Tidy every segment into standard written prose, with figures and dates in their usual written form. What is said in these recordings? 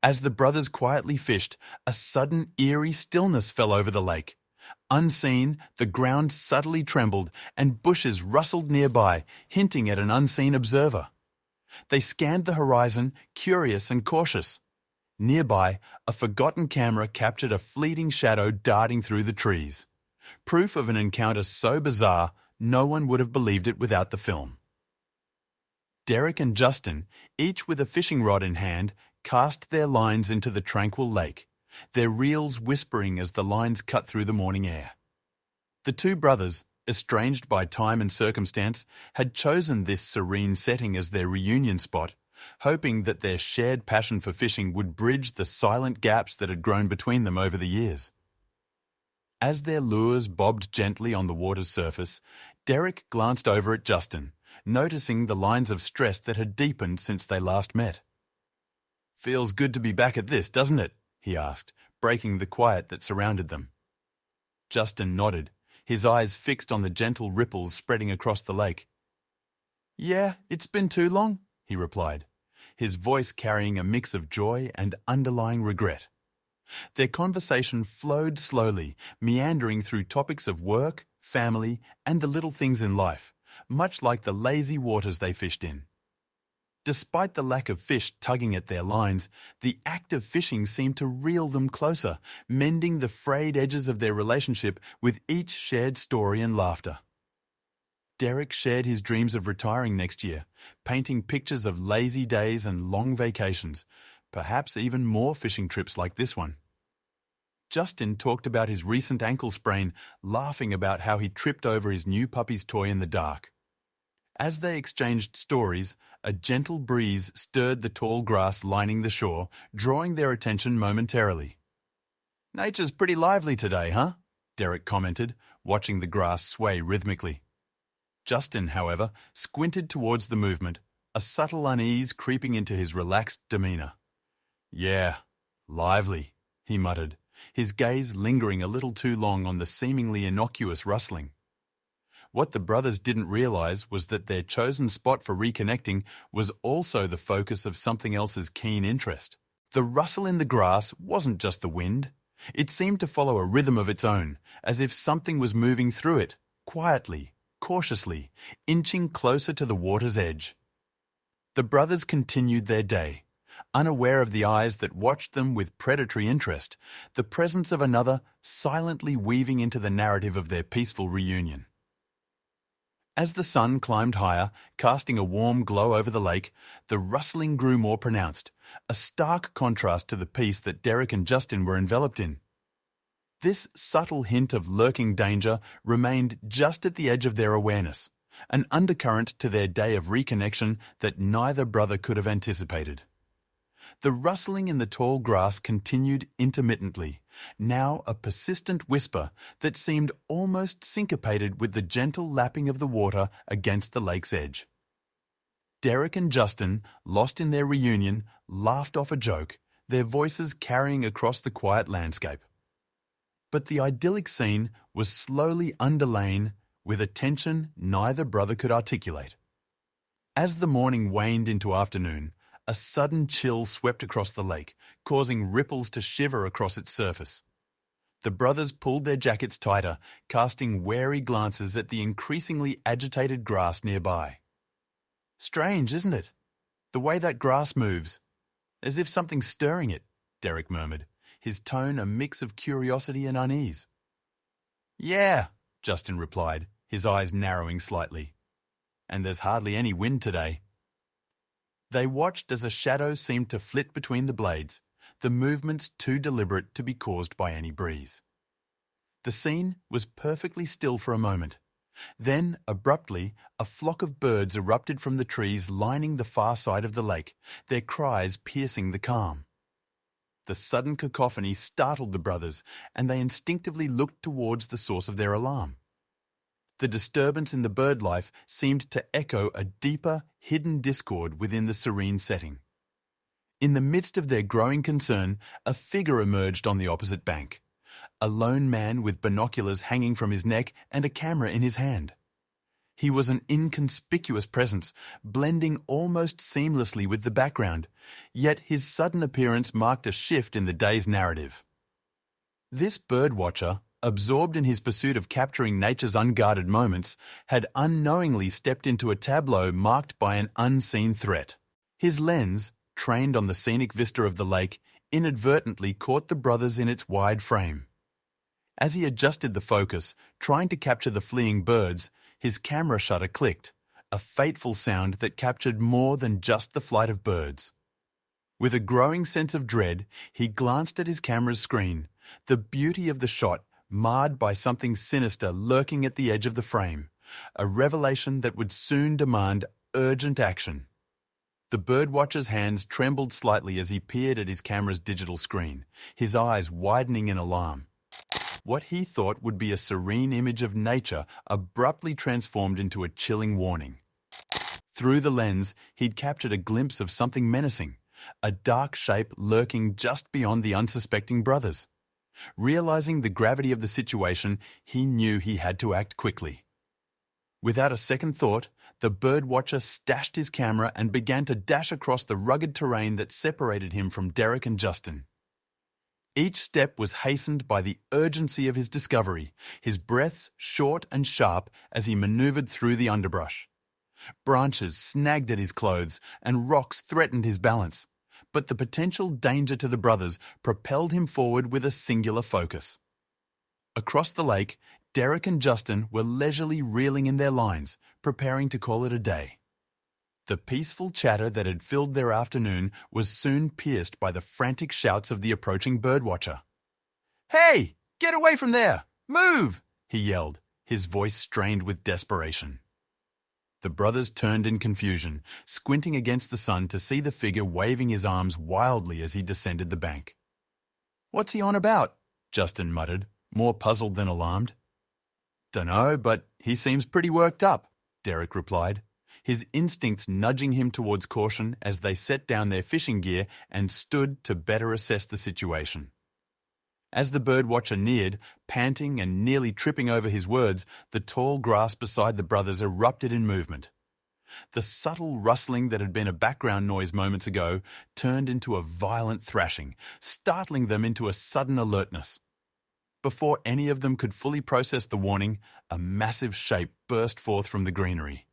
As the brothers quietly fished, a sudden eerie stillness fell over the lake. Unseen, the ground subtly trembled and bushes rustled nearby, hinting at an unseen observer. They scanned the horizon, curious and cautious. Nearby, a forgotten camera captured a fleeting shadow darting through the trees. Proof of an encounter so bizarre, no one would have believed it without the film. Derek and Justin, each with a fishing rod in hand, cast their lines into the tranquil lake, their reels whispering as the lines cut through the morning air. The two brothers, estranged by time and circumstance, had chosen this serene setting as their reunion spot, hoping that their shared passion for fishing would bridge the silent gaps that had grown between them over the years. As their lures bobbed gently on the water's surface, Derek glanced over at Justin, noticing the lines of stress that had deepened since they last met. "Feels good to be back at this, doesn't it?" he asked, breaking the quiet that surrounded them. Justin nodded, his eyes fixed on the gentle ripples spreading across the lake. "Yeah, it's been too long," he replied, his voice carrying a mix of joy and underlying regret. Their conversation flowed slowly, meandering through topics of work, family, and the little things in life, much like the lazy waters they fished in. Despite the lack of fish tugging at their lines, the act of fishing seemed to reel them closer, mending the frayed edges of their relationship with each shared story and laughter. Derek shared his dreams of retiring next year, painting pictures of lazy days and long vacations, perhaps even more fishing trips like this one. Justin talked about his recent ankle sprain, laughing about how he tripped over his new puppy's toy in the dark. As they exchanged stories, a gentle breeze stirred the tall grass lining the shore, drawing their attention momentarily. "Nature's pretty lively today, huh?" Derek commented, watching the grass sway rhythmically. Justin, however, squinted towards the movement, a subtle unease creeping into his relaxed demeanor. "Yeah, lively," he muttered, his gaze lingering a little too long on the seemingly innocuous rustling. What the brothers didn't realize was that their chosen spot for reconnecting was also the focus of something else's keen interest. The rustle in the grass wasn't just the wind. It seemed to follow a rhythm of its own, as if something was moving through it, quietly, cautiously, inching closer to the water's edge. The brothers continued their day, unaware of the eyes that watched them with predatory interest, the presence of another silently weaving into the narrative of their peaceful reunion. As the sun climbed higher, casting a warm glow over the lake, the rustling grew more pronounced, a stark contrast to the peace that Derek and Justin were enveloped in. This subtle hint of lurking danger remained just at the edge of their awareness, an undercurrent to their day of reconnection that neither brother could have anticipated. The rustling in the tall grass continued intermittently, now a persistent whisper that seemed almost syncopated with the gentle lapping of the water against the lake's edge. Derek and Justin, lost in their reunion, laughed off a joke, their voices carrying across the quiet landscape. But the idyllic scene was slowly underlain with a tension neither brother could articulate. As the morning waned into afternoon, a sudden chill swept across the lake, causing ripples to shiver across its surface. The brothers pulled their jackets tighter, casting wary glances at the increasingly agitated grass nearby. "Strange, isn't it? The way that grass moves. As if something's stirring it," Derek murmured, his tone a mix of curiosity and unease. "Yeah," Justin replied, his eyes narrowing slightly. "And there's hardly any wind today." They watched as a shadow seemed to flit between the blades, the movements too deliberate to be caused by any breeze. The scene was perfectly still for a moment. Then, abruptly, a flock of birds erupted from the trees lining the far side of the lake, their cries piercing the calm. The sudden cacophony startled the brothers, and they instinctively looked towards the source of their alarm. The disturbance in the bird life seemed to echo a deeper, hidden discord within the serene setting. In the midst of their growing concern, a figure emerged on the opposite bank, a lone man with binoculars hanging from his neck and a camera in his hand. He was an inconspicuous presence, blending almost seamlessly with the background, yet his sudden appearance marked a shift in the day's narrative. This birdwatcher, absorbed in his pursuit of capturing nature's unguarded moments, had unknowingly stepped into a tableau marked by an unseen threat. His lens, trained on the scenic vista of the lake, inadvertently caught the brothers in its wide frame. As he adjusted the focus, trying to capture the fleeing birds, his camera shutter clicked, a fateful sound that captured more than just the flight of birds. With a growing sense of dread, he glanced at his camera's screen, the beauty of the shot marred by something sinister lurking at the edge of the frame, a revelation that would soon demand urgent action. The birdwatcher's hands trembled slightly as he peered at his camera's digital screen, his eyes widening in alarm. What he thought would be a serene image of nature abruptly transformed into a chilling warning. Through the lens, he'd captured a glimpse of something menacing, a dark shape lurking just beyond the unsuspecting brothers. Realizing the gravity of the situation, he knew he had to act quickly. Without a second thought, the birdwatcher stashed his camera and began to dash across the rugged terrain that separated him from Derek and Justin. Each step was hastened by the urgency of his discovery, his breaths short and sharp as he maneuvered through the underbrush. Branches snagged at his clothes and rocks threatened his balance, but the potential danger to the brothers propelled him forward with a singular focus. Across the lake, Derek and Justin were leisurely reeling in their lines, preparing to call it a day. The peaceful chatter that had filled their afternoon was soon pierced by the frantic shouts of the approaching birdwatcher. "Hey, get away from there! Move!" he yelled, his voice strained with desperation. The brothers turned in confusion, squinting against the sun to see the figure waving his arms wildly as he descended the bank. "What's he on about?" Justin muttered, more puzzled than alarmed. "Dunno, but he seems pretty worked up," Derek replied, his instincts nudging him towards caution as they set down their fishing gear and stood to better assess the situation. As the birdwatcher neared, panting and nearly tripping over his words, the tall grass beside the brothers erupted in movement. The subtle rustling that had been a background noise moments ago turned into a violent thrashing, startling them into a sudden alertness. Before any of them could fully process the warning, a massive shape burst forth from the greenery.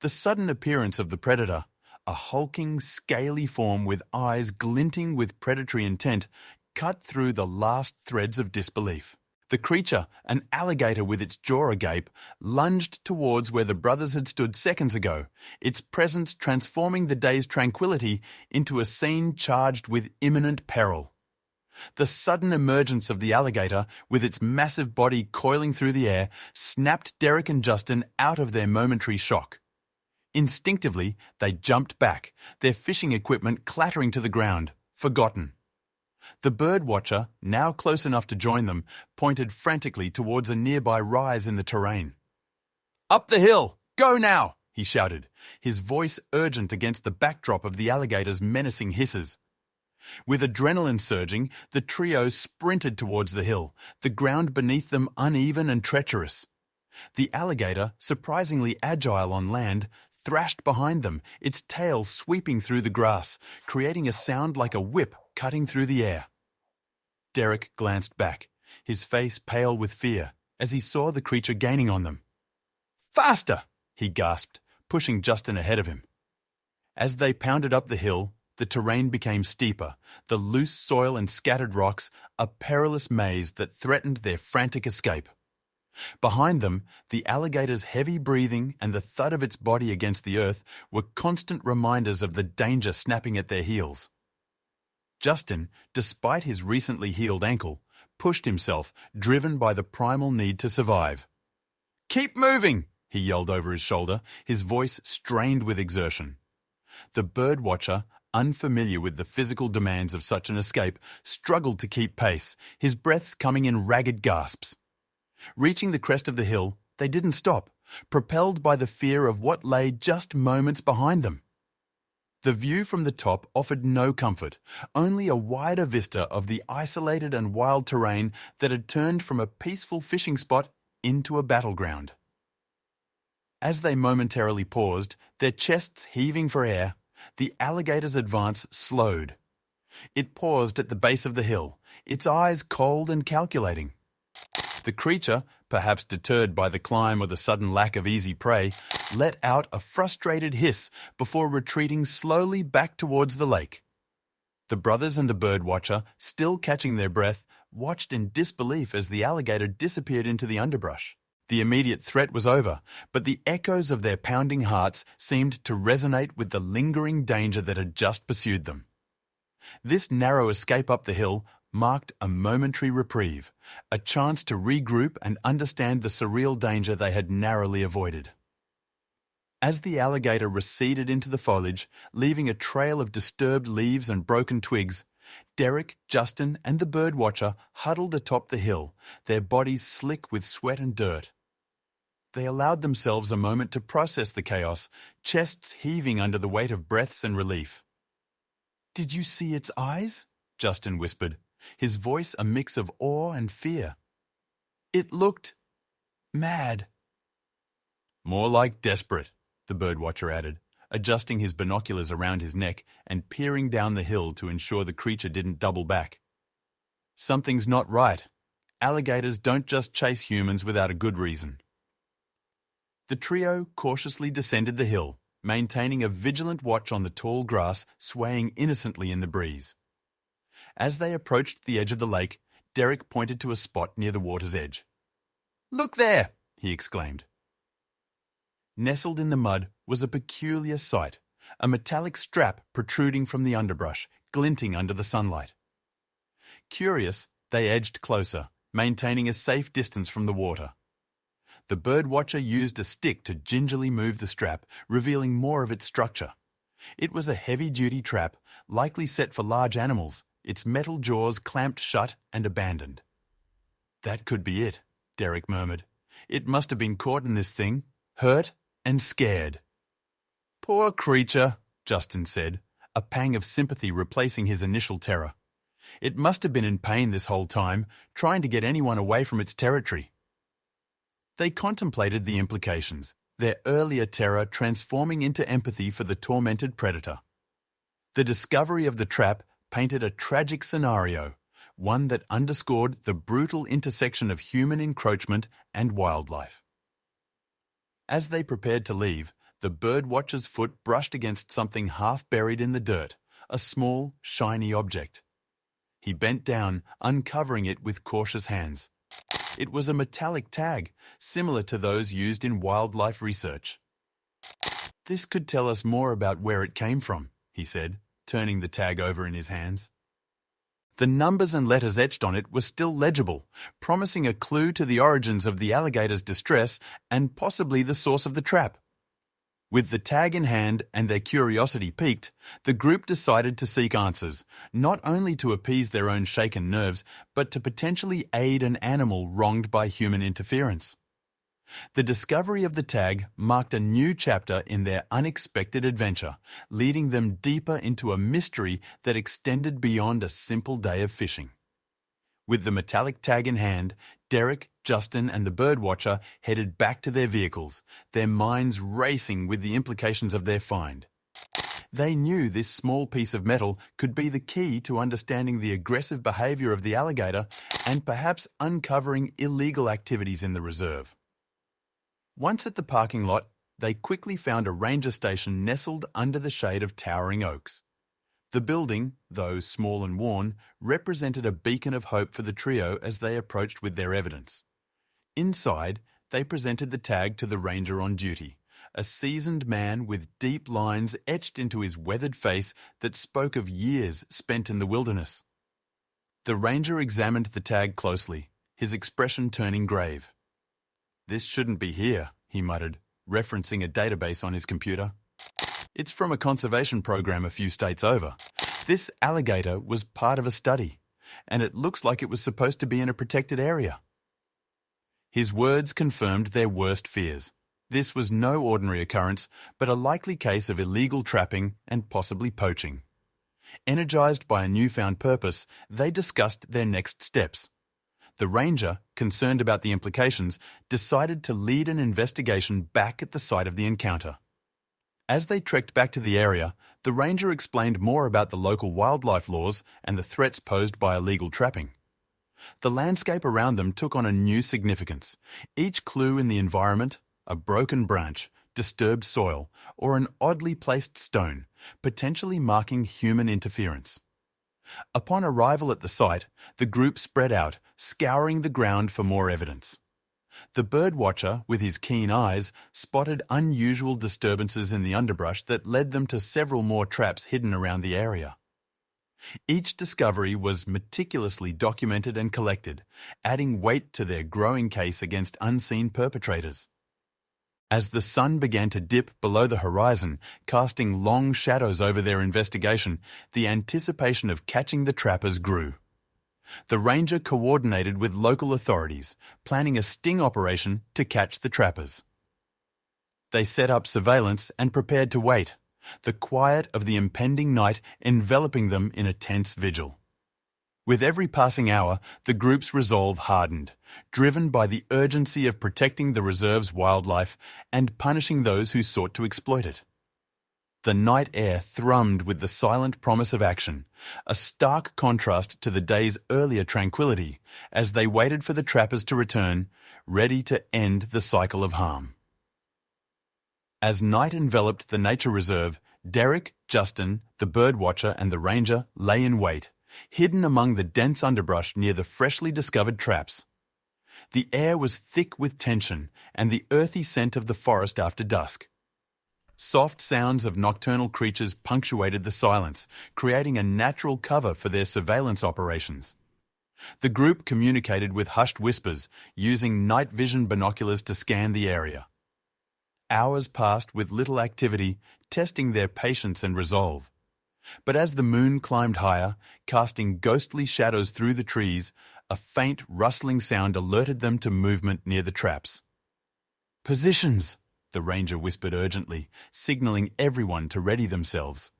The sudden appearance of the predator, a hulking, scaly form with eyes glinting with predatory intent, cut through the last threads of disbelief. The creature, an alligator with its jaw agape, lunged towards where the brothers had stood seconds ago, its presence transforming the day's tranquility into a scene charged with imminent peril. The sudden emergence of the alligator, with its massive body coiling through the air, snapped Derek and Justin out of their momentary shock. Instinctively, they jumped back, their fishing equipment clattering to the ground, forgotten. The birdwatcher, now close enough to join them, pointed frantically towards a nearby rise in the terrain. "Up the hill! Go now!" he shouted, his voice urgent against the backdrop of the alligator's menacing hisses. With adrenaline surging, the trio sprinted towards the hill, the ground beneath them uneven and treacherous. The alligator, surprisingly agile on land, thrashed behind them, its tail sweeping through the grass, creating a sound like a whip cutting through the air. Derek glanced back, his face pale with fear, as he saw the creature gaining on them. "Faster!" he gasped, pushing Justin ahead of him. As they pounded up the hill, the terrain became steeper, the loose soil and scattered rocks a perilous maze that threatened their frantic escape. Behind them, the alligator's heavy breathing and the thud of its body against the earth were constant reminders of the danger snapping at their heels. Justin, despite his recently healed ankle, pushed himself, driven by the primal need to survive. "Keep moving!" he yelled over his shoulder, his voice strained with exertion. The birdwatcher, unfamiliar with the physical demands of such an escape, struggled to keep pace, his breaths coming in ragged gasps. Reaching the crest of the hill, they didn't stop, propelled by the fear of what lay just moments behind them. The view from the top offered no comfort, only a wider vista of the isolated and wild terrain that had turned from a peaceful fishing spot into a battleground. As they momentarily paused, their chests heaving for air, the alligator's advance slowed. It paused at the base of the hill, its eyes cold and calculating. The creature, perhaps deterred by the climb or the sudden lack of easy prey, let out a frustrated hiss before retreating slowly back towards the lake. The brothers and the birdwatcher, still catching their breath, watched in disbelief as the alligator disappeared into the underbrush. The immediate threat was over, but the echoes of their pounding hearts seemed to resonate with the lingering danger that had just pursued them. This narrow escape up the hill marked a momentary reprieve, a chance to regroup and understand the surreal danger they had narrowly avoided. As the alligator receded into the foliage, leaving a trail of disturbed leaves and broken twigs, Derek, Justin, and the birdwatcher huddled atop the hill, their bodies slick with sweat and dirt. They allowed themselves a moment to process the chaos, chests heaving under the weight of breaths and relief. "Did you see its eyes?" Justin whispered, his voice a mix of awe and fear. "It looked mad." "More like desperate," the birdwatcher added, adjusting his binoculars around his neck and peering down the hill to ensure the creature didn't double back. "Something's not right. Alligators don't just chase humans without a good reason." The trio cautiously descended the hill, maintaining a vigilant watch on the tall grass swaying innocently in the breeze. As they approached the edge of the lake, Derek pointed to a spot near the water's edge. "Look there!" he exclaimed. Nestled in the mud was a peculiar sight, a metallic strap protruding from the underbrush, glinting under the sunlight. Curious, they edged closer, maintaining a safe distance from the water. The birdwatcher used a stick to gingerly move the strap, revealing more of its structure. It was a heavy-duty trap, likely set for large animals, its metal jaws clamped shut and abandoned. "That could be it," Derek murmured. "It must have been caught in this thing, hurt and scared." "Poor creature," Justin said, a pang of sympathy replacing his initial terror. "It must have been in pain this whole time, trying to get anyone away from its territory." They contemplated the implications, their earlier terror transforming into empathy for the tormented predator. The discovery of the trap painted a tragic scenario, one that underscored the brutal intersection of human encroachment and wildlife. As they prepared to leave, the birdwatcher's foot brushed against something half buried in the dirt, a small, shiny object. He bent down, uncovering it with cautious hands. It was a metallic tag, similar to those used in wildlife research. "This could tell us more about where it came from," he said, turning the tag over in his hands. The numbers and letters etched on it were still legible, promising a clue to the origins of the alligator's distress and possibly the source of the trap. With the tag in hand and their curiosity piqued, the group decided to seek answers, not only to appease their own shaken nerves, but to potentially aid an animal wronged by human interference. The discovery of the tag marked a new chapter in their unexpected adventure, leading them deeper into a mystery that extended beyond a simple day of fishing. With the metallic tag in hand, Derek, Justin, and the birdwatcher headed back to their vehicles, their minds racing with the implications of their find. They knew this small piece of metal could be the key to understanding the aggressive behavior of the alligator and perhaps uncovering illegal activities in the reserve. Once at the parking lot, they quickly found a ranger station nestled under the shade of towering oaks. The building, though small and worn, represented a beacon of hope for the trio as they approached with their evidence. Inside, they presented the tag to the ranger on duty, a seasoned man with deep lines etched into his weathered face that spoke of years spent in the wilderness. The ranger examined the tag closely, his expression turning grave. "This shouldn't be here," he muttered, referencing a database on his computer. "It's from a conservation program a few states over. This alligator was part of a study, and it looks like it was supposed to be in a protected area." His words confirmed their worst fears. This was no ordinary occurrence, but a likely case of illegal trapping and possibly poaching. Energized by a newfound purpose, they discussed their next steps. The ranger, concerned about the implications, decided to lead an investigation back at the site of the encounter. As they trekked back to the area, the ranger explained more about the local wildlife laws and the threats posed by illegal trapping. The landscape around them took on a new significance. Each clue in the environment, a broken branch, disturbed soil, or an oddly placed stone, potentially marking human interference. Upon arrival at the site, the group spread out, scouring the ground for more evidence. The birdwatcher, with his keen eyes, spotted unusual disturbances in the underbrush that led them to several more traps hidden around the area. Each discovery was meticulously documented and collected, adding weight to their growing case against unseen perpetrators. As the sun began to dip below the horizon, casting long shadows over their investigation, the anticipation of catching the trappers grew. The ranger coordinated with local authorities, planning a sting operation to catch the trappers. They set up surveillance and prepared to wait, the quiet of the impending night enveloping them in a tense vigil. With every passing hour, the group's resolve hardened, driven by the urgency of protecting the reserve's wildlife and punishing those who sought to exploit it. The night air thrummed with the silent promise of action, a stark contrast to the day's earlier tranquility, as they waited for the trappers to return, ready to end the cycle of harm. As night enveloped the nature reserve, Derek, Justin, the birdwatcher and the ranger lay in wait, hidden among the dense underbrush near the freshly discovered traps. The air was thick with tension and the earthy scent of the forest after dusk. Soft sounds of nocturnal creatures punctuated the silence, creating a natural cover for their surveillance operations. The group communicated with hushed whispers, using night vision binoculars to scan the area. Hours passed with little activity, testing their patience and resolve. But as the moon climbed higher, casting ghostly shadows through the trees, a faint rustling sound alerted them to movement near the traps. "Positions!" the ranger whispered urgently, signaling everyone to ready themselves.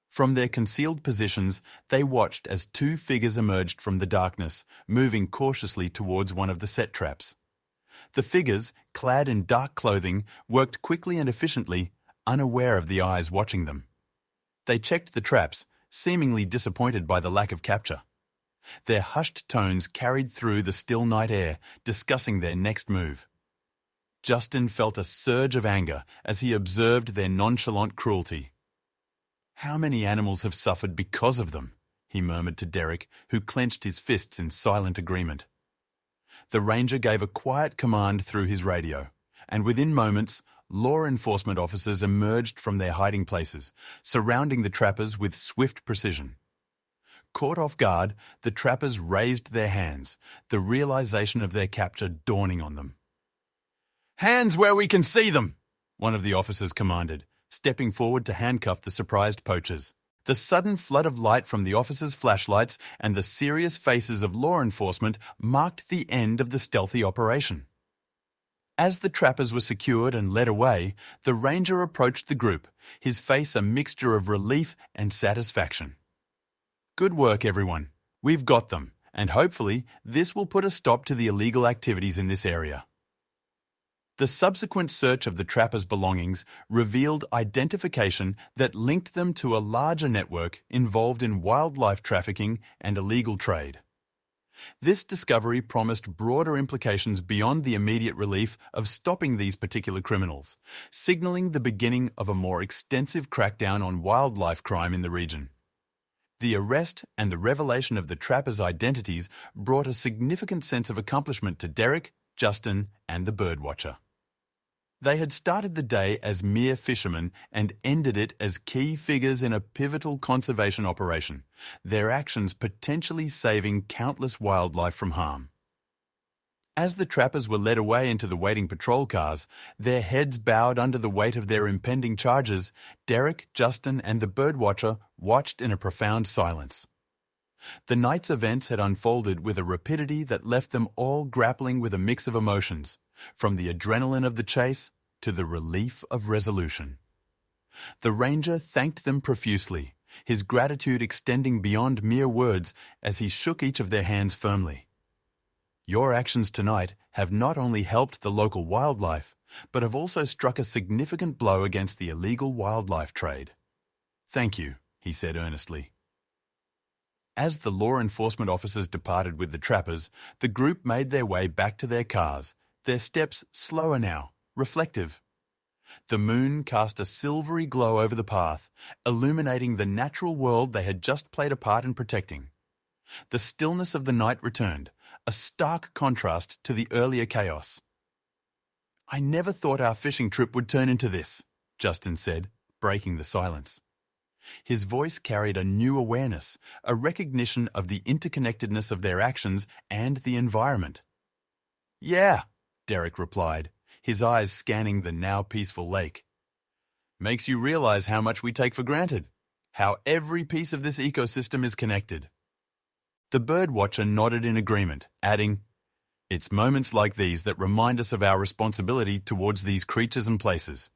From their concealed positions, they watched as two figures emerged from the darkness, moving cautiously towards one of the set traps. The figures, clad in dark clothing, worked quickly and efficiently, unaware of the eyes watching them. They checked the traps, seemingly disappointed by the lack of capture. Their hushed tones carried through the still night air, discussing their next move. Justin felt a surge of anger as he observed their nonchalant cruelty. "How many animals have suffered because of them?" he murmured to Derek, who clenched his fists in silent agreement. The ranger gave a quiet command through his radio, and within moments, law enforcement officers emerged from their hiding places, surrounding the trappers with swift precision. Caught off guard, the trappers raised their hands, the realization of their capture dawning on them. "Hands where we can see them!" one of the officers commanded, stepping forward to handcuff the surprised poachers. The sudden flood of light from the officers' flashlights and the serious faces of law enforcement marked the end of the stealthy operation. As the trappers were secured and led away, the ranger approached the group, his face a mixture of relief and satisfaction. "Good work, everyone. We've got them, and hopefully this will put a stop to the illegal activities in this area." The subsequent search of the trappers' belongings revealed identification that linked them to a larger network involved in wildlife trafficking and illegal trade. This discovery promised broader implications beyond the immediate relief of stopping these particular criminals, signaling the beginning of a more extensive crackdown on wildlife crime in the region. The arrest and the revelation of the trappers' identities brought a significant sense of accomplishment to Derek, Justin, and the birdwatcher. They had started the day as mere fishermen and ended it as key figures in a pivotal conservation operation, their actions potentially saving countless wildlife from harm. As the trappers were led away into the waiting patrol cars, their heads bowed under the weight of their impending charges, Derek, Justin, and the birdwatcher watched in a profound silence. The night's events had unfolded with a rapidity that left them all grappling with a mix of emotions, from the adrenaline of the chase to the relief of resolution. The ranger thanked them profusely, his gratitude extending beyond mere words as he shook each of their hands firmly. Your actions tonight have not only helped the local wildlife, but have also struck a significant blow against the illegal wildlife trade. Thank you, he said earnestly. As the law enforcement officers departed with the trappers, the group made their way back to their cars, their steps slower now, reflective. The moon cast a silvery glow over the path, illuminating the natural world they had just played a part in protecting. The stillness of the night returned, a stark contrast to the earlier chaos. "I never thought our fishing trip would turn into this," Justin said, breaking the silence. His voice carried a new awareness, a recognition of the interconnectedness of their actions and the environment. "Yeah," Derek replied, his eyes scanning the now peaceful lake. "Makes you realize how much we take for granted, how every piece of this ecosystem is connected." The birdwatcher nodded in agreement, adding, "It's moments like these that remind us of our responsibility towards these creatures and places.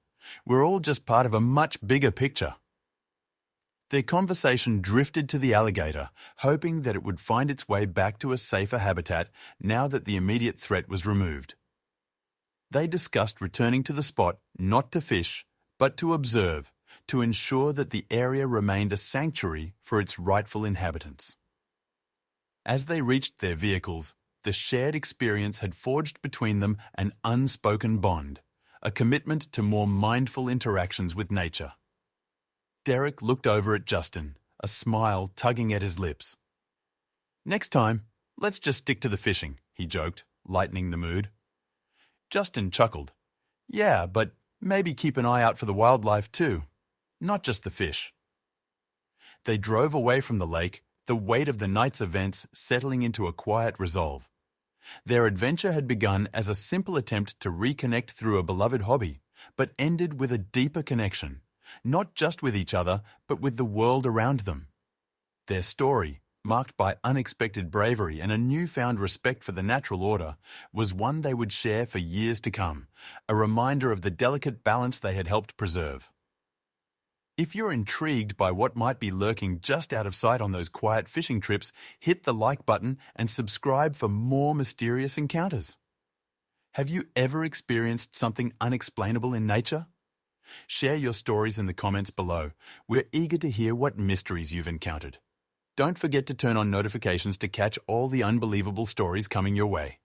We're all just part of a much bigger picture." Their conversation drifted to the alligator, hoping that it would find its way back to a safer habitat now that the immediate threat was removed. They discussed returning to the spot not to fish, but to observe, to ensure that the area remained a sanctuary for its rightful inhabitants. As they reached their vehicles, the shared experience had forged between them an unspoken bond, a commitment to more mindful interactions with nature. Derek looked over at Justin, a smile tugging at his lips. "Next time, let's just stick to the fishing," he joked, lightening the mood. Justin chuckled. "Yeah, but maybe keep an eye out for the wildlife too, not just the fish." They drove away from the lake, the weight of the night's events settling into a quiet resolve. Their adventure had begun as a simple attempt to reconnect through a beloved hobby, but ended with a deeper connection, not just with each other, but with the world around them. Their story, marked by unexpected bravery and a newfound respect for the natural order, was one they would share for years to come, a reminder of the delicate balance they had helped preserve. If you're intrigued by what might be lurking just out of sight on those quiet fishing trips, hit the like button and subscribe for more mysterious encounters. Have you ever experienced something unexplainable in nature? Share your stories in the comments below. We're eager to hear what mysteries you've encountered. Don't forget to turn on notifications to catch all the unbelievable stories coming your way.